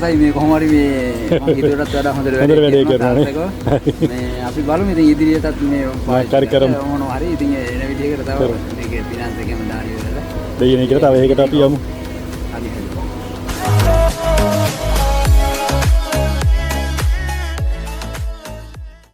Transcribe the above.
සතුටයි මේ කොහොම හරි මේ මම හිතුවටත් වඩා හොඳට වැඩේ කරනවා. මේ අපි බලමු ඉතින් ඉදිරියටත් මේ මොනවා හරි ඉතින් එන විදිහකට තව මේකේ ෆිනාන්ස් එකේම දාන ඉවරලා. දෙයිනේ කියලා තව එකකට අපි යමු.